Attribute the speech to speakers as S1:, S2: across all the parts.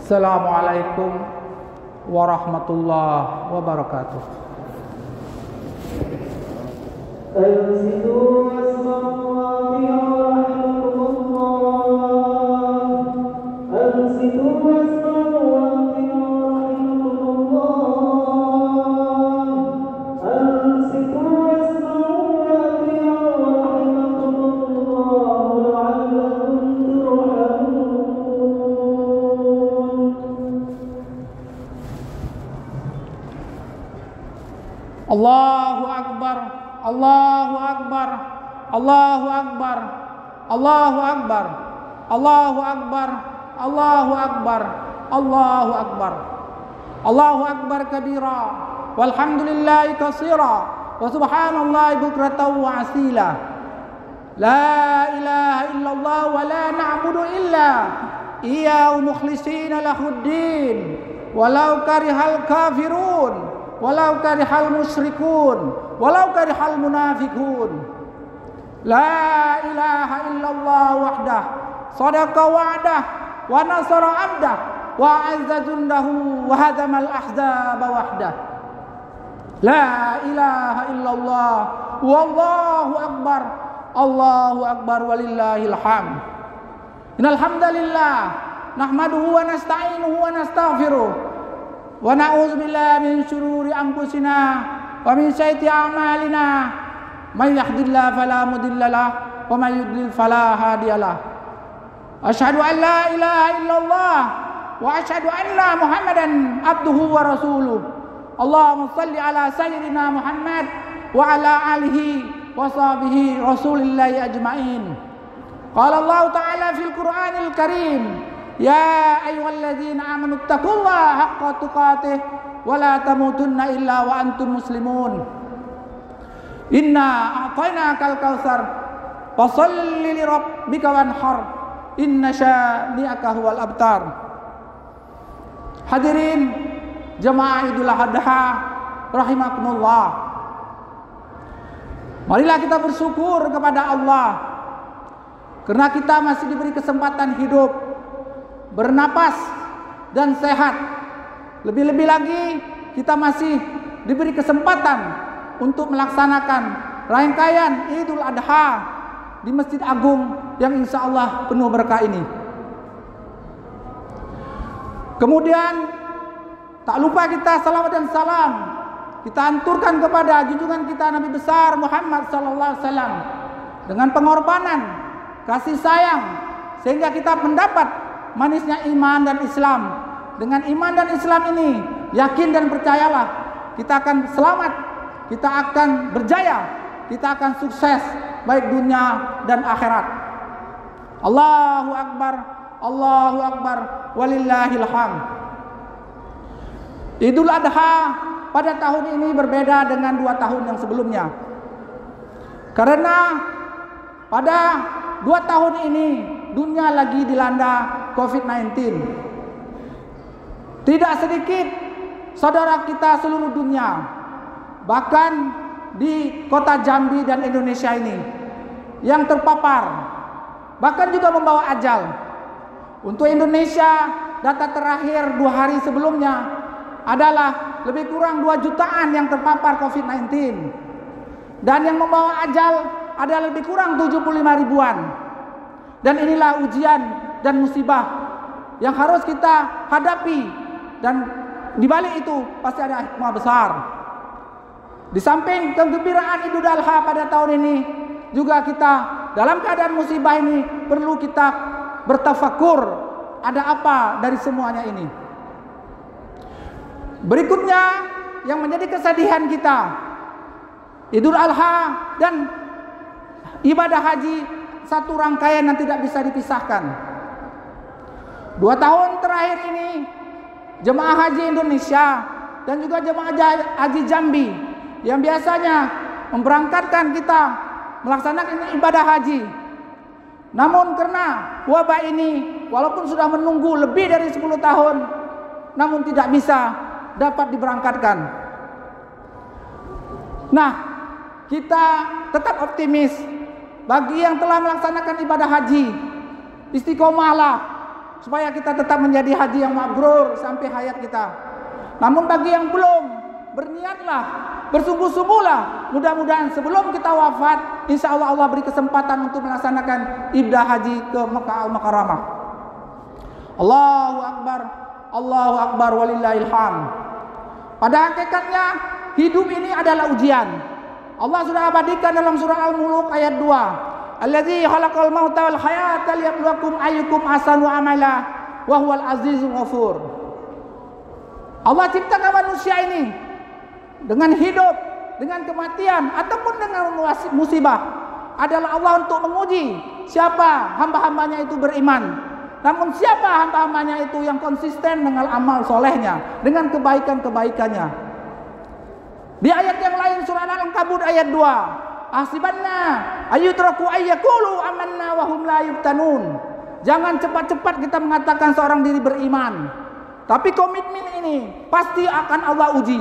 S1: Assalamualaikum warahmatullahi wabarakatuh. Allahu Akbar, Allahu Akbar, Allahu Akbar, Allahu Akbar, Allahu Akbar, Allahu Akbar, Allahu Akbar, Allahu Akbar kabira, walhamdulillahi katsira, wa subhanallahi bukratan wa asila. La ilaha illallah wa la na'budu illa iyyahu mukhlishina lahuddin, walau karihal kafirun, walau karihal musyrikun, walau karihal munafikun. La ilaha illallah wahdah, sadaqa wa'dah, wa nasara abdah, wa azza jundahu, wa hadamal ahzaba wahdah. La ilaha illallah, wallahu akbar, Allahu akbar, walillahil hamd. Innal hamdalillah nahmaduhu wa nasta'inuhu wa nastaghfiruh, wa na'udzu billahi min syururi anfusina wa min sayyiati a'malina. May yahdihillahu fala mudilla lahu wa may yudlil fala hadiya lahu. Asyhadu an la ilaha illallah wa asyhadu anna Muhammadan abduhu wa rasuluh. Allahumma shalli ala sayyidina Muhammad wa ala alihi wa sahbihi rasulillahi ajmain. Qala Allah ta'ala fil Qur'anil Karim, ya ayyuhalladzina amanu taqullaha haqqa tuqatih wa la tamutunna illa wa antum muslimun. Inna a'tainakal kautsar fasholli li rabbika wanhar, inna syani'aka huwal abtar. Hadirin jemaah Idul Adha rahimakumullah, marilah kita bersyukur kepada Allah karena kita masih diberi kesempatan hidup, bernapas dan sehat. Lebih-lebih lagi kita masih diberi kesempatan untuk melaksanakan rangkaian Idul Adha di Masjid Agung yang insya Allah penuh berkah ini. Kemudian tak lupa kita salawat dan salam kita anturkan kepada junjungan kita Nabi besar Muhammad sallallahu alaihi wasallam dengan pengorbanan, kasih sayang, sehingga kita mendapat manisnya iman dan Islam. Dengan iman dan Islam ini, yakin dan percayalah, kita akan selamat, kita akan berjaya, kita akan sukses baik dunia dan akhirat. Allahu Akbar, Allahu Akbar, walillahil hamd. Idul Adha pada tahun ini berbeda dengan 2 tahun yang sebelumnya. Karena pada 2 tahun ini dunia lagi dilanda COVID-19. Tidak sedikit saudara kita seluruh dunia, bahkan di kota Jambi dan Indonesia ini, yang terpapar, bahkan juga membawa ajal. Untuk Indonesia, data terakhir 2 hari sebelumnya adalah lebih kurang 2 jutaan yang terpapar COVID-19. Dan yang membawa ajal ada lebih kurang 75 ribuan. Dan inilah ujian dan musibah yang harus kita hadapi. Dan di balik itu pasti ada hikmah besar. Di samping kegembiraan Idul Adha pada tahun ini, juga kita dalam keadaan musibah ini perlu kita bertafakur, ada apa dari semuanya ini. Berikutnya yang menjadi kesedihan kita, Idul Adha dan ibadah haji satu rangkaian yang tidak bisa dipisahkan. 2 tahun terakhir ini jemaah haji Indonesia dan juga jemaah haji Jambi yang biasanya memberangkatkan kita melaksanakan ibadah haji, namun karena wabah ini walaupun sudah menunggu lebih dari 10 tahun, namun tidak bisa dapat diberangkatkan. Nah, kita tetap optimis bagi yang telah melaksanakan ibadah haji, istiqomahlah, supaya kita tetap menjadi haji yang mabrur sampai hayat kita. Namun bagi yang belum, berniatlah, bersungguh-sungguhlah. Mudah-mudahan sebelum kita wafat, insya Allah Allah beri kesempatan untuk melaksanakan ibadah haji ke Mekah Al-Mukarramah. Allahu Akbar, Allahu Akbar, walillahil hamd. Pada hakikatnya hidup ini adalah ujian. Allah sudah abadikan dalam surah Al-Muluk ayat 2. Allazi khalaqal mauta wal hayata liyabluwakum ayyukum ahsanu amala wa huwal azizul ghafur. Allah ciptakan manusia ini dengan hidup, dengan kematian ataupun dengan musibah adalah Allah untuk menguji siapa hamba-hambanya itu beriman. Namun siapa hamba-hambanya itu yang konsisten dengan amal solehnya, dengan kebaikan-kebaikannya. Di ayat yang lain surah Al-Ankabut ayat 2. Ahsibanna ayyutraku ayyakulu amanna wa hum la yuftanun. Jangan cepat-cepat kita mengatakan seorang diri beriman. Tapi komitmen ini pasti akan Allah uji.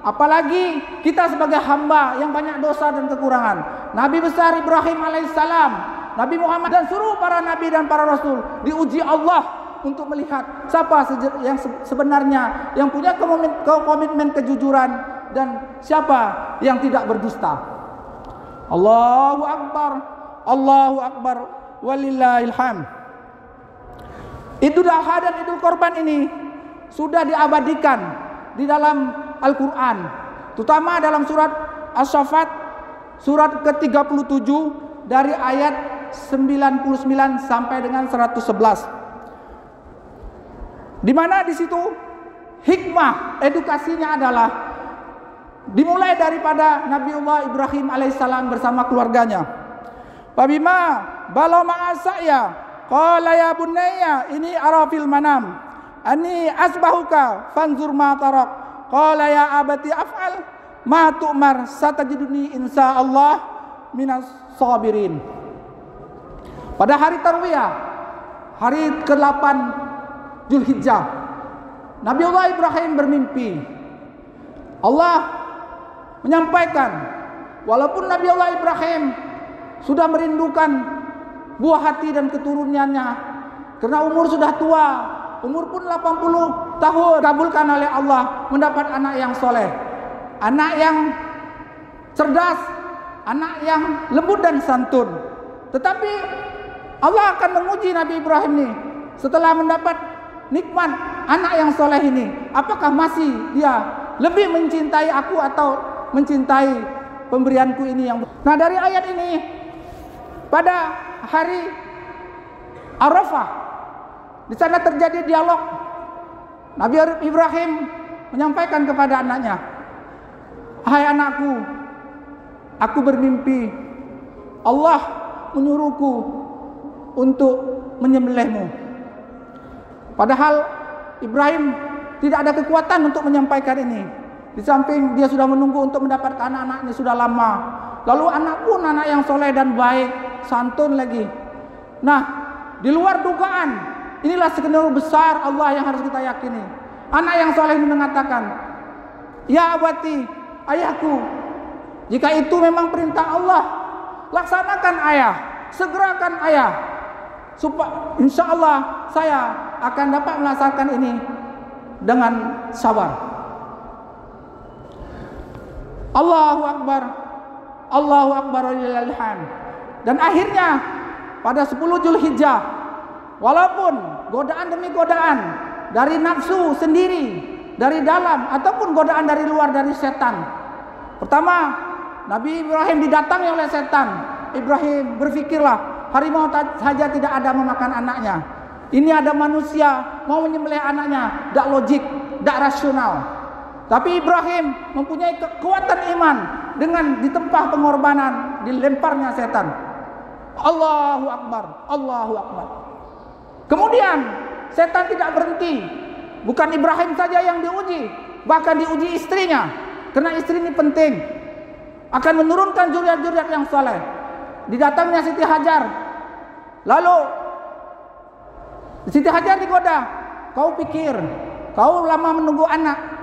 S1: Apalagi kita sebagai hamba yang banyak dosa dan kekurangan. Nabi besar Ibrahim alaihissalam, Nabi Muhammad dan seluruh para nabi dan para rasul diuji Allah untuk melihat siapa yang sebenarnya yang punya komitmen kejujuran dan siapa yang tidak berdusta. Allahu Akbar, Allahu Akbar, walillahil hamd. Idul Adha dan Idul Kurban ini sudah diabadikan di dalam Al-Quran, terutama dalam surat As-Saffat surat ke-37 dari ayat 99 sampai dengan 111. Di mana di situ hikmah edukasinya adalah dimulai daripada Nabiullah Ibrahim alaihissalam bersama keluarganya. Fabima bala ma'asaya qala ya bunayya ini ara fil manam ani asbahuka fanzur ma tarak qala ya abati af'al ma tu'mar satajiduni insyaallah minas sabirin. Pada hari Tarwiyah, hari ke-8 Zulhijjah, Nabiullah Ibrahim bermimpi. Allah menyampaikan, walaupun Nabi Allah Ibrahim sudah merindukan buah hati dan keturunannya, karena umur sudah tua, umur pun 80 tahun, kabulkan oleh Allah mendapat anak yang soleh, anak yang cerdas, anak yang lembut dan santun. Tetapi Allah akan menguji Nabi Ibrahim ini setelah mendapat nikmat anak yang soleh ini, apakah masih dia lebih mencintai aku atau mencintai pemberianku ini yang. Nah, dari ayat ini pada hari Arafah di sana terjadi dialog. Nabi Ibrahim menyampaikan kepada anaknya, "Hai anakku, aku bermimpi Allah menyuruhku untuk menyembelihmu." Padahal Ibrahim tidak ada kekuatan untuk menyampaikan ini. Di samping dia sudah menunggu untuk mendapatkan anak-anaknya sudah lama. Lalu anak pun anak yang soleh dan baik, santun lagi. Nah, di luar dugaan, inilah skenario besar Allah yang harus kita yakini. Anak yang soleh ini mengatakan, "Ya abati, ayahku, jika itu memang perintah Allah, laksanakan ayah, segerakan ayah, supaya insya Allah saya akan dapat melaksanakan ini dengan sabar." Allahu Akbar, Allahu Akbar, walillahil hamd. Dan akhirnya pada 10 Zulhijjah, walaupun godaan demi godaan dari nafsu sendiri, dari dalam ataupun godaan dari luar dari setan. Pertama, Nabi Ibrahim didatangi oleh setan. Ibrahim berpikirlah, harimau saja tidak ada memakan anaknya. Ini ada manusia mau menyembelih anaknya, tidak logik, tidak rasional. Tapi Ibrahim mempunyai kekuatan iman dengan ditempah pengorbanan, dilemparnya setan. Allahu Akbar, Allahu Akbar. Kemudian setan tidak berhenti. Bukan Ibrahim saja yang diuji, bahkan diuji istrinya. Karena istri ini penting, akan menurunkan zuriat-zuriat yang saleh. Didatangnya Siti Hajar. Lalu Siti Hajar digoda, "Kau pikir kau lama menunggu anak,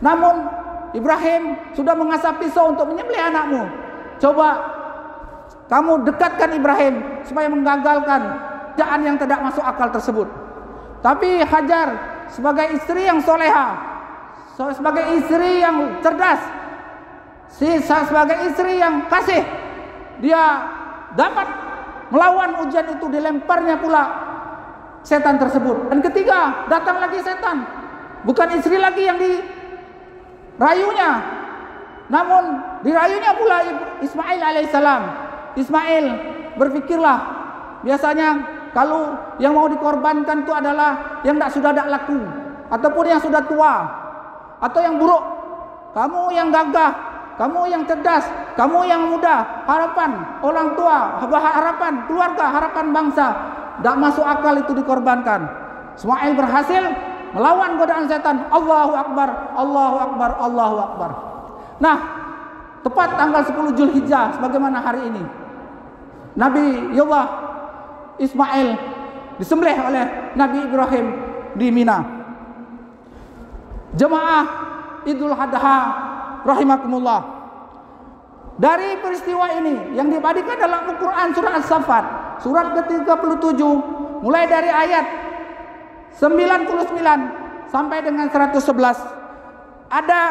S1: namun Ibrahim sudah mengasah pisau untuk menyembelih anakmu. Coba kamu dekatkan Ibrahim supaya menggagalkan kerjaan yang tidak masuk akal tersebut." Tapi Hajar sebagai istri yang soleha, sebagai istri yang cerdas, sebagai istri yang kasih, dia dapat melawan ujian itu, dilemparnya pula setan tersebut. Dan ketiga, datang lagi setan, bukan istri lagi yang dirayunya, namun dirayunya pula Ismail alaihissalam. Ismail berpikirlah, biasanya kalau yang mau dikorbankan itu adalah yang sudah tidak laku, ataupun yang sudah tua, atau yang buruk. Kamu yang gagah, kamu yang cerdas, kamu yang muda, harapan orang tua, harapan keluarga, harapan bangsa, tidak masuk akal itu dikorbankan. Ismail berhasil melawan godaan setan. Allahu Akbar, Allahu Akbar, Allahu Akbar. Nah, tepat tanggal 10 Zulhijjah sebagaimana hari ini, Nabi Allah Ismail disembelih oleh Nabi Ibrahim di Mina. Jemaah Idul Adha rahimakumullah. Dari peristiwa ini yang diabadikan dalam Al-Quran surah As-Saffat, surat ke-37, mulai dari ayat 99 sampai dengan 111, ada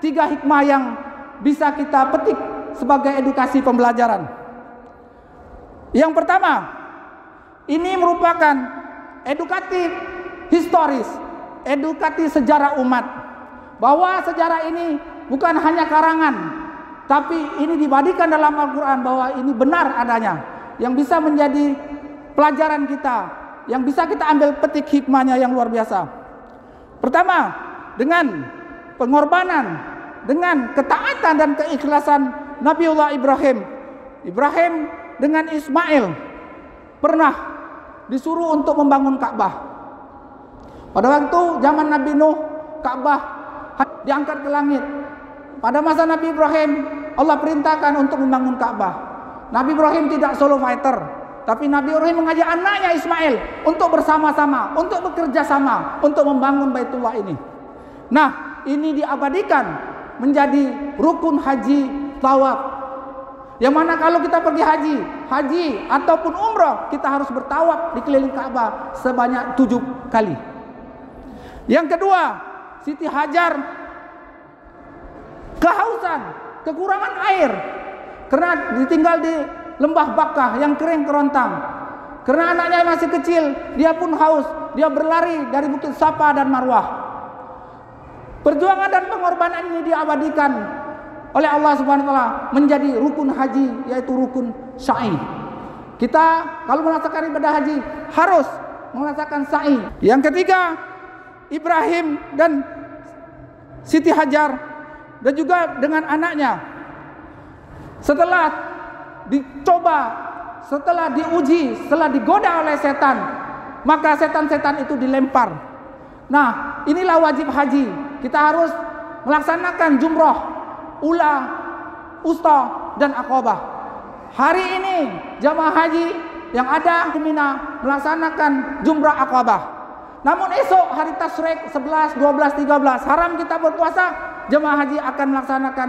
S1: 3 hikmah yang bisa kita petik sebagai edukasi pembelajaran. Yang pertama, ini merupakan edukatif historis, edukatif sejarah umat, bahwa sejarah ini bukan hanya karangan, tapi ini dibadikan dalam Al-Quran bahwa ini benar adanya, yang bisa menjadi pelajaran kita, yang bisa kita ambil petik hikmahnya yang luar biasa. Pertama, dengan pengorbanan, dengan ketaatan dan keikhlasan Nabiullah Ibrahim dengan Ismail pernah disuruh untuk membangun Ka'bah. Pada waktu zaman Nabi Nuh, Ka'bah diangkat ke langit. Pada masa Nabi Ibrahim, Allah perintahkan untuk membangun Ka'bah. Nabi Ibrahim tidak solo fighter, tapi Nabi Ibrahim mengajak anaknya Ismail untuk bersama-sama, untuk bekerja sama, untuk membangun Baitullah ini. Nah, ini diabadikan menjadi rukun haji tawaf. Yang mana kalau kita pergi haji ataupun umrah, kita harus bertawaf di keliling Ka'bah sebanyak 7 kali. Yang kedua, Siti Hajar kehausan, kekurangan air karena ditinggal di lembah Bakkah yang kering kerontang. Karena anaknya masih kecil, dia pun haus, dia berlari dari Bukit Safa dan Marwah. Perjuangan dan pengorbanan ini diabadikan oleh Allah Subhanahu wa taala menjadi rukun haji, yaitu rukun sa'i. Kita kalau melaksanakan ibadah haji harus melaksanakan sa'i. Yang ketiga, Ibrahim dan Siti Hajar dan juga dengan anaknya setelah dicoba, setelah diuji, setelah digoda oleh setan, maka setan-setan itu dilempar. Nah, inilah wajib haji. Kita harus melaksanakan jumrah, ula, usta, dan akobah. Hari ini jamaah haji yang ada di Mina melaksanakan jumrah akobah. Namun esok hari Tasyrik 11, 12, 13 haram kita berpuasa, jamaah haji akan melaksanakan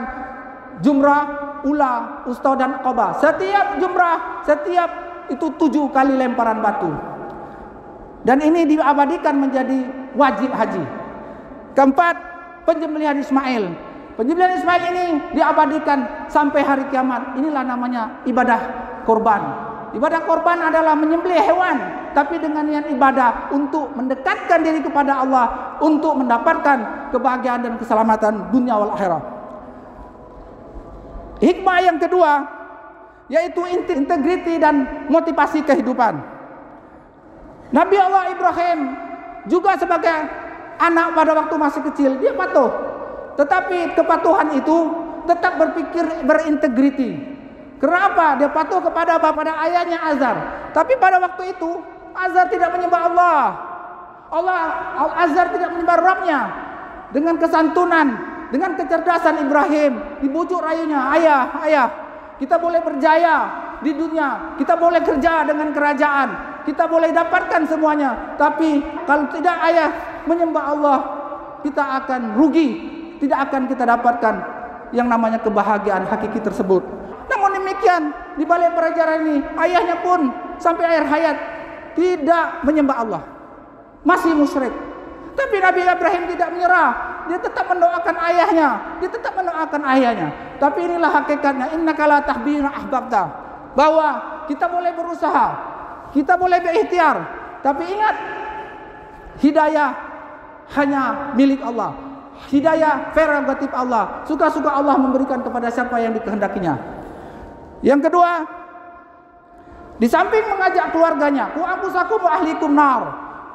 S1: jumrah, ula, usta, dan akobah. Setiap jumrah, setiap itu 7 kali lemparan batu. Dan ini diabadikan menjadi wajib haji. Keempat, penyembelihan Ismail. Penyembelihan Ismail ini diabadikan sampai hari kiamat. Inilah namanya ibadah korban. Ibadah korban adalah menyembelih hewan, tapi dengan niat ibadah untuk mendekatkan diri kepada Allah, untuk mendapatkan kebahagiaan dan keselamatan dunia wal akhirah. Hikmah yang kedua yaitu integriti dan motivasi kehidupan. Nabi Allah Ibrahim juga sebagai anak pada waktu masih kecil, dia patuh. Tetapi kepatuhan itu tetap berpikir berintegriti. Kenapa? Dia patuh kepada bapak dan ayahnya Azar. Tapi pada waktu itu Azar tidak menyembah Allah. Azar tidak menyembah Rabbnya. Dengan kesantunan, dengan kecerdasan Ibrahim, dibujuk rayunya, ayah, kita boleh berjaya di dunia, kita boleh kerja dengan kerajaan, kita boleh dapatkan semuanya. Tapi kalau tidak ayah menyembah Allah, kita akan rugi, tidak akan kita dapatkan yang namanya kebahagiaan hakiki tersebut. Namun demikian, di balik pelajaran ini, ayahnya pun sampai akhir hayat tidak menyembah Allah. masih musyrik. Tapi Nabi Ibrahim tidak menyerah. Dia tetap mendoakan ayahnya. Tapi inilah hakikatnya, innaka la tahdi man ahbabta. Bahwa kita boleh berusaha, kita boleh berikhtiar, tapi ingat, hidayah hanya milik Allah. Hidayah prerogatif Allah. Suka-suka Allah memberikan kepada siapa yang dikehendakinya. Yang kedua, di samping mengajak keluarganya, ku anfusakum wa ahlikum nar.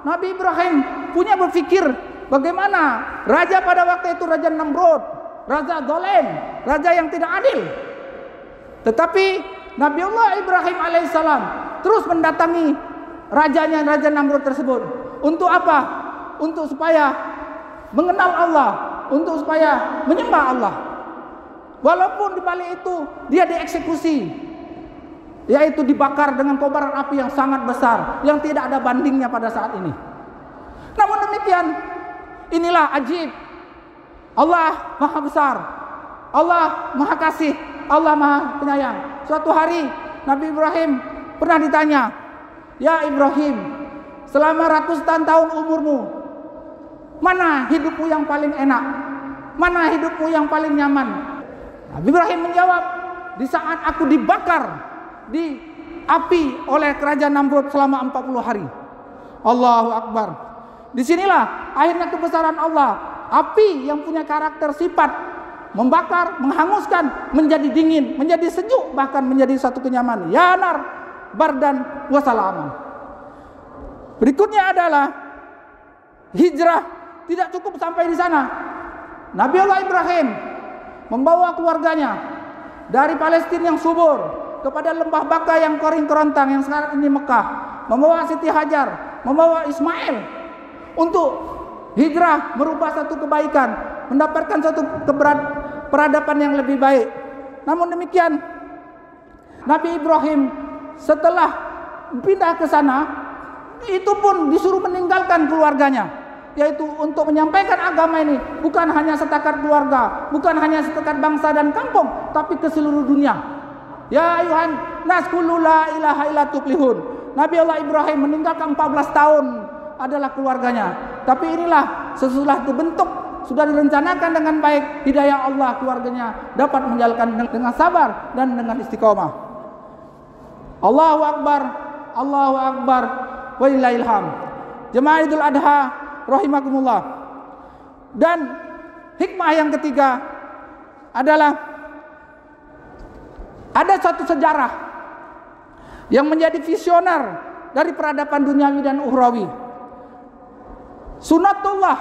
S1: Nabi Ibrahim punya berpikir bagaimana raja pada waktu itu, Raja Namrud, raja zalim, raja yang tidak adil. Tetapi Nabiullah Ibrahim alaihissalam terus mendatangi rajanya, Raja Namrud tersebut. Untuk apa? Untuk supaya mengenal Allah, untuk supaya menyembah Allah. Walaupun di balik itu dia dieksekusi, yaitu dibakar dengan kobaran api yang sangat besar, yang tidak ada bandingnya pada saat ini. Namun demikian, inilah ajib. Allah Maha Besar, Allah Maha Kasih, Allah Maha Penyayang. Suatu hari Nabi Ibrahim pernah ditanya, "Ya Ibrahim, selama ratusan tahun umurmu, mana hidupmu yang paling enak? Mana hidupmu yang paling nyaman?" Nabi Ibrahim menjawab, "Di saat aku dibakar di api oleh kerajaan Namrud selama 40 hari." Allahu Akbar. Disinilah akhirnya kebesaran Allah. Api yang punya karakter sifat membakar, menghanguskan, menjadi dingin, menjadi sejuk, bahkan menjadi satu kenyamanan. Ya nar bardan wa salaman. Berikutnya adalah hijrah. Tidak cukup sampai di sana. Nabiullah Ibrahim membawa keluarganya dari Palestina yang subur kepada lembah Baka yang kering kerontang yang sekarang ini Mekah, membawa Siti Hajar, membawa Ismail untuk hijrah, merubah satu kebaikan, mendapatkan satu peradaban yang lebih baik. Namun demikian, Nabi Ibrahim setelah pindah ke sana, itu pun disuruh meninggalkan keluarganya, yaitu untuk menyampaikan agama ini bukan hanya setakat keluarga, bukan hanya setakat bangsa dan kampung, tapi ke seluruh dunia. Ya ayuhan nas kullu la ilaha illa tuflihun. Nabi Allah Ibrahim meninggalkan 14 tahun adalah keluarganya. Tapi inilah sesudah terbentuk, sudah direncanakan dengan baik, hidayah Allah, keluarganya dapat menjalankan dengan sabar dan dengan istiqomah. Allahu Akbar, Allahu Akbar, walillahil hamd. Jemaah Idul Adha rahimakumullah. Dan hikmah yang ketiga adalah ada satu sejarah yang menjadi visioner dari peradaban duniawi dan ukhrawi. Sunatullah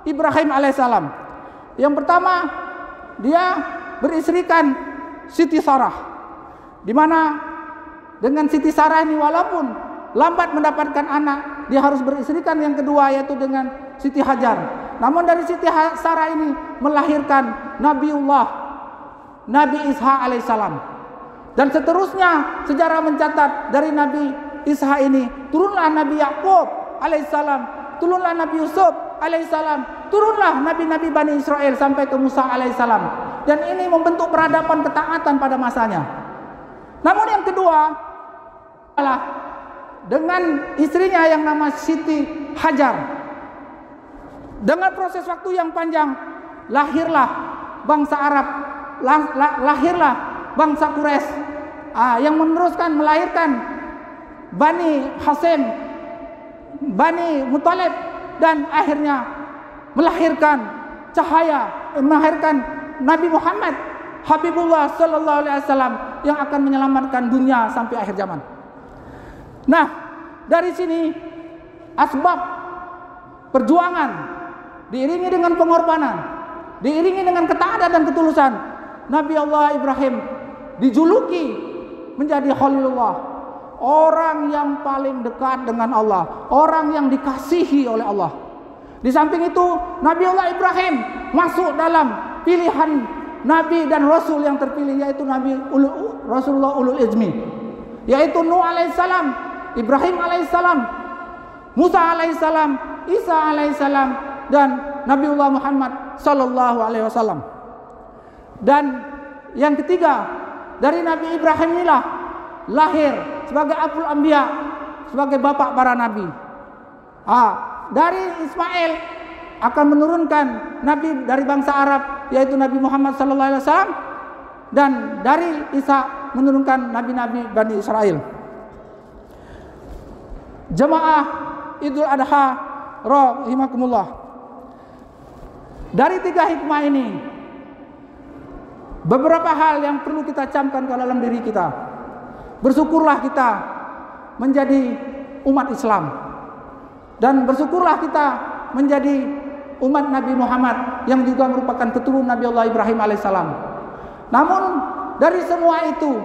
S1: Ibrahim alaihissalam. Yang pertama, dia beristrikan Siti Sarah, di mana dengan Siti Sarah ini walaupun lambat mendapatkan anak, dia harus beristrikan yang kedua, yaitu dengan Siti Hajar. Namun dari Siti Sarah ini melahirkan Nabi Ishak alaihissalam. Dan seterusnya sejarah mencatat dari Nabi Ishak ini turunlah Nabi Yakub alaihissalam, turunlah Nabi Yusuf alaihissalam, turunlah nabi-nabi Bani Israel sampai ke Musa alaihissalam. Dan ini membentuk peradaban ketaatan pada masanya. Namun yang kedua adalah dengan istrinya yang nama Siti Hajar. Dengan proses waktu yang panjang, lahirlah bangsa Arab, lahirlah bangsa Quraisy, yang meneruskan melahirkan Bani Hasim, Bani Muthalib, dan akhirnya melahirkan melahirkan Nabi Muhammad Habibullah sallallahu alaihi wasallam yang akan menyelamatkan dunia sampai akhir zaman. Nah, dari sini asbab perjuangan diiringi dengan pengorbanan, diiringi dengan ketaatan dan ketulusan, Nabi Allah Ibrahim dijuluki menjadi Khalilullah, orang yang paling dekat dengan Allah, orang yang dikasihi oleh Allah. Di samping itu, Nabi Allah Ibrahim masuk dalam pilihan Nabi dan Rasul yang terpilih, yaitu Rasulullah Ulul Izmi, yaitu Nuh alaihissalam, Ibrahim alaihissalam, Musa alaihissalam, Isa alaihissalam, dan Nabiullah Muhammad sallallahu alaihi wasallam. Dan yang ketiga, dari Nabi Ibrahim inilah lahir sebagai Abul Anbiya, sebagai bapak para nabi. Dari Ismail akan menurunkan nabi dari bangsa Arab, yaitu Nabi Muhammad SAW, dan dari Isa menurunkan nabi-nabi Bani Israel. Jemaah Idul Adha rahimakumullah. Dari 3 hikmah ini, beberapa hal yang perlu kita camkan ke dalam diri kita. Bersyukurlah kita menjadi umat Islam, dan bersyukurlah kita menjadi umat Nabi Muhammad yang juga merupakan keturunan Nabi Allah Ibrahim alaihissalam. Namun dari semua itu,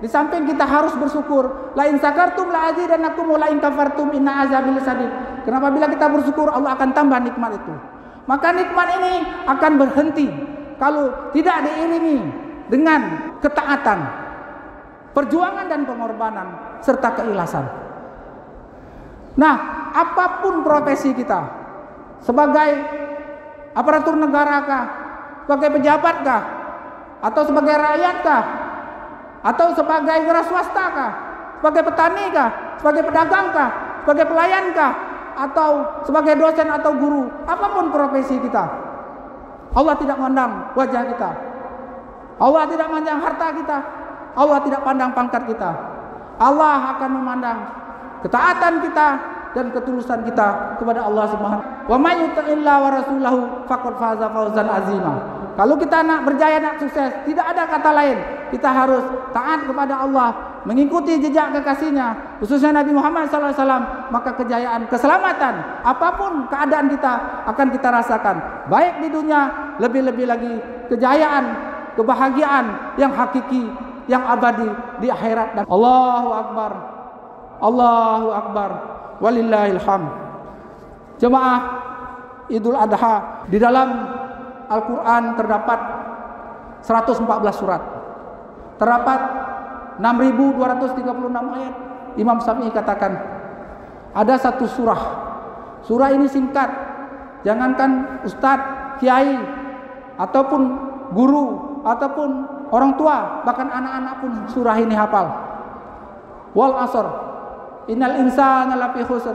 S1: di samping kita harus bersyukur, la in sakartum la azidannakum wa la in kafartum inna azabi lasadid. Kenapa? Bila kita bersyukur, Allah akan tambah nikmat itu. Maka nikmat ini akan berhenti kalau tidak diiringi dengan ketaatan, perjuangan dan pengorbanan serta keikhlasan. Nah, apapun profesi kita, sebagai aparatur negara kah, sebagai pejabat kah, atau sebagai rakyat kah, atau sebagai wira swasta kah, sebagai petani kah, sebagai pedagang kah, sebagai pelayan kah, atau sebagai dosen atau guru, apapun profesi kita, Allah tidak memandang wajah kita, Allah tidak memandang harta kita, Allah tidak pandang pangkat kita. Allah akan memandang ketaatan kita dan ketulusan kita kepada Allah Subhanahu. Wa may yuti'illah wa rasulahu faqad faza fawzan azima. Kalau kita nak berjaya, nak sukses, tidak ada kata lain. Kita harus taat kepada Allah, mengikuti jejak kekasihnya, khususnya Nabi Muhammad SAW. Maka kejayaan, keselamatan, apapun keadaan kita akan kita rasakan. Baik di dunia, lebih-lebih lagi kejayaan, kebahagiaan yang hakiki, yang abadi di akhirat. Dan Allahu Akbar, Allahu Akbar, walillahil hamd. Jemaah Idul Adha, di dalam Al-Quran terdapat 114 surat, terdapat 6.236 ayat. Imam Syafi'i katakan ada satu surah ini singkat, jangankan ustadz, kiai, ataupun guru, ataupun orang tua, bahkan anak-anak pun surah ini hafal. Wal asr, innal insana lafi khusr,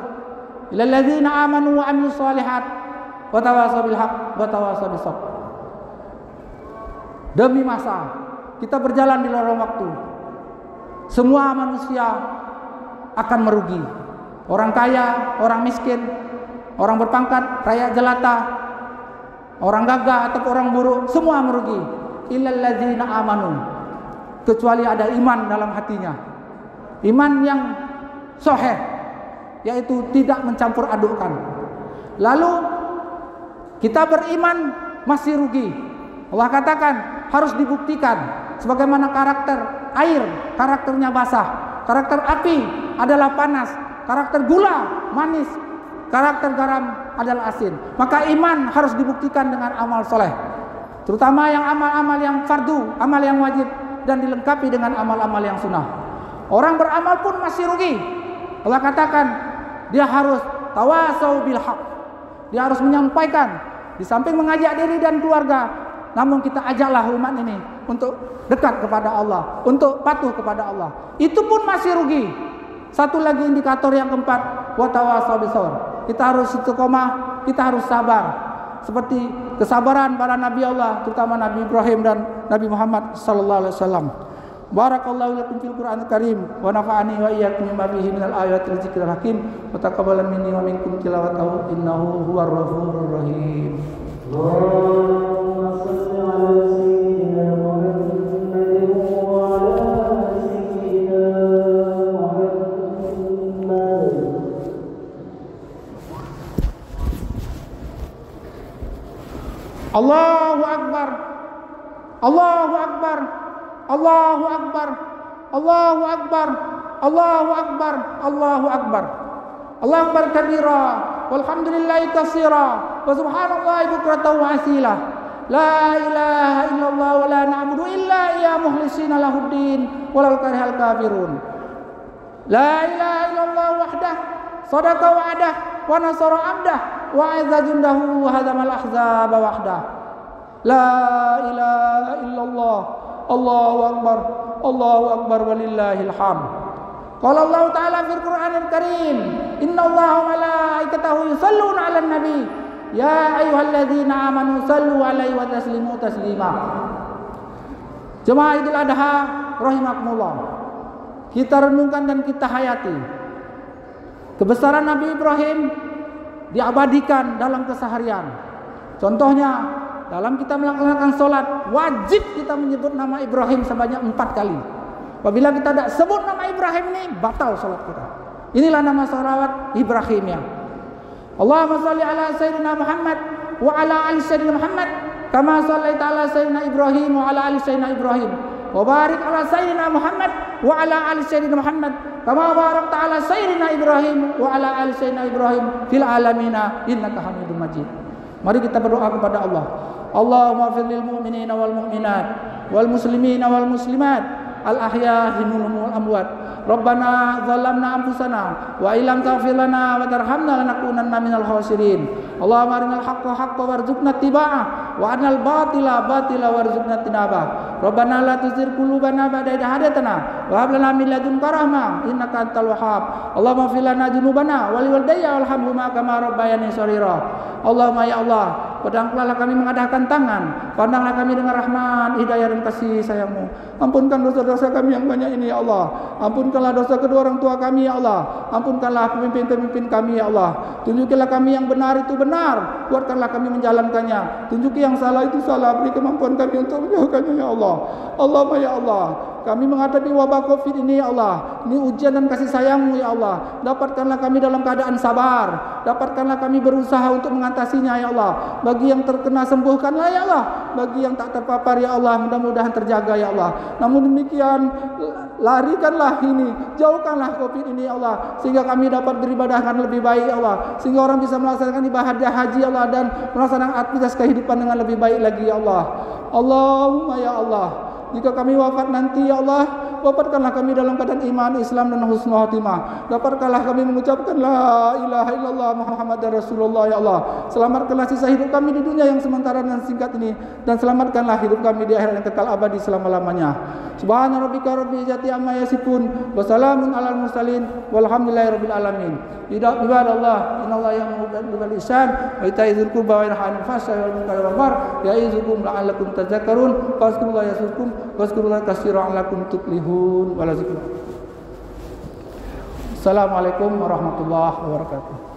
S1: illal ladzina amanu wa amilus shalihat wa tawasaw bil haqq wa tawasaw bis sabr. Demi masa kita berjalan di lorong waktu, semua manusia akan merugi. Orang kaya, orang miskin, orang berpangkat, rakyat jelata, orang gagah atau orang buruk, semua merugi. Illal ladzina amanu, kecuali ada iman dalam hatinya, iman yang sahih, yaitu tidak mencampur adukkan. Lalu kita beriman masih rugi. Allah katakan harus dibuktikan, sebagaimana karakter air, karakternya basah, karakter api adalah panas, karakter gula manis, karakter garam adalah asin. Maka iman harus dibuktikan dengan amal soleh, terutama yang amal-amal yang fardu, amal yang wajib, dan dilengkapi dengan amal-amal yang sunnah. Orang beramal pun masih rugi. Allah katakan dia harus tawasau bil haq, dia harus menyampaikan, di samping mengajak diri dan keluarga, namun kita ajaklah umat ini untuk dekat kepada Allah, untuk patuh kepada Allah. Itu pun masih rugi. Satu lagi indikator yang keempat, wa tawasau bis sabr. Kita harus istiqomah, kita harus sabar, seperti kesabaran para nabi Allah, terutama Nabi Ibrahim dan Nabi Muhammad sallallahu alaihi wasallam. Barakallahu lakum fil Qur'anil Karim wa nafa'ani wa iyyakum bima fihi minal ayatil dzikril hakim wa taqabbalan minni wa minkum tilawatahu innahu huwar ghafurur rahim. Allahumma shalli ala sayyidina Muhammadin wa ala sayyidina Muhammad. Allahu Akbar, Allahu Akbar, Allahu Akbar, Allahu Akbar, Allahu Akbar, Allahu Akbar. Allahu Akbar kabira, walhamdulillahi katsira, wa subhanallahi bukratan wa asila. La ilaha illallah wa la na'budu illa iya mukhlisina lahuddin walau karihal kafirun. La ilaha illallah wahdah, sadaqa wa'dah, wa nasara 'abdah, wa 'azza jundahu wa hadamal ahzaba wahdah. La ilaha illallah, Allahu Akbar, Allahu Akbar walillahil hamd. Qala Allah Ta'ala fil Qur'anil Karim, Innallaha wa malaikatahu yusholluna 'alan nabi. Ya ayyuhalladzina amanu shallu 'alaihi wa taslimu taslima. Jemaah Idul Adha rahimakumullah. Kita renungkan dan kita hayati kebesaran Nabi Ibrahim diabadikan dalam keseharian. Contohnya, dalam kita melaksanakan sholat, wajib kita menyebut nama Ibrahim sebanyak 4 kali. Apabila kita tidak sebut nama Ibrahim ini, batal sholat kita. Inilah nama sholawat Ibrahim ya. Allahumma sholli ala Sayyidina Muhammad wa ala ali Sayyidina Muhammad kama shallaita ala Sayyidina Ibrahim wa ala ali Sayyidina Ibrahim wa barik ala Sayyidina Muhammad wa ala ali Sayyidina Muhammad kama barakta ala Sayyidina Ibrahim wa ala ali Sayyidina Ibrahim fil alamina innaka Hamidum Majid. Mari kita berdoa kepada Allah. Allahumma fir lil mu'minina wal mu'minat wal muslimina wal muslimat al ahya'i minhum wal amwat. Rabbana zalamna anfusana wa illam taghfir lana wa tarhamna lanakunanna minal khasirin. Allahumma arinal haqqa haqqan warzuqna ittiba'ah wa arinal batila batila warzuqna tinabah. Rabbana la tuzigh qulubana ba'da idh hadaytana wa hab lana min ladunka rahmah innaka antal wahhab. Allahumma ighfir lana dzunubana wa liwalidayya warhamhuma kama rabbayani shaghira. Allahumma ya Allah, pedanglah kami mengadakan tangan, pandanglah kami dengan rahmat, hidayah dan kasih sayang-Mu. Ampunkan dosa-dosa kami yang banyak ini ya Allah. Ampunkanlah dosa kedua orang tua kami ya Allah. Ampunkanlah pemimpin-pemimpin kami ya Allah. Tunjukilah kami yang benar itu benar, kuatkanlah kami menjalankannya. Tunjuki yang salah itu salah, beri kemampuan kami untuk menjauhkannya ya Allah. Allahumma ya Allah, kami menghadapi wabah Covid ini ya Allah. Ini ujian dan kasih sayang-Mu ya Allah. Dapatkanlah kami dalam keadaan sabar. Dapatkanlah kami berusaha untuk mengatasinya ya Allah. Bagi yang terkena sembuhkanlah ya Allah. Bagi yang tak terpapar ya Allah, mudah-mudahan terjaga ya Allah. Namun demikian, larikanlah ini, jauhkanlah Covid ini ya Allah, sehingga kami dapat beribadah dengan lebih baik ya Allah. Sehingga orang bisa melaksanakan ibadah haji ya Allah, dan melaksanakan aktivitas kehidupan dengan lebih baik lagi ya Allah. Allahumma ya Allah, jika kami wafat nanti ya Allah, wafatkanlah kami dalam keadaan iman, Islam dan husnul khotimah. Dapatkanlah kami mengucapkan la ilaha illallah Muhammadar Rasulullah ya Allah. Selamatkanlah sisa hidup kami di dunia yang sementara dan singkat ini, dan selamatkanlah hidup kami di akhirat yang kekal abadi selama-lamanya. Subhana rabbika rabbil izzati amma yasifun wa salamun alal mursalin walhamdulillahi rabbil alamin. Ibadallah, innallaha ya'muru bil ihsan wa ita'i dzil qurba wa yanha 'anil fahsya'i wal munkari wal baghi ya'izukum la'allakum tadhakkarun. Fazkurullaha yazkurkum wazkurullaha katsiran la'allakum tuflihun. Assalamualaikum warahmatullahi wabarakatuh.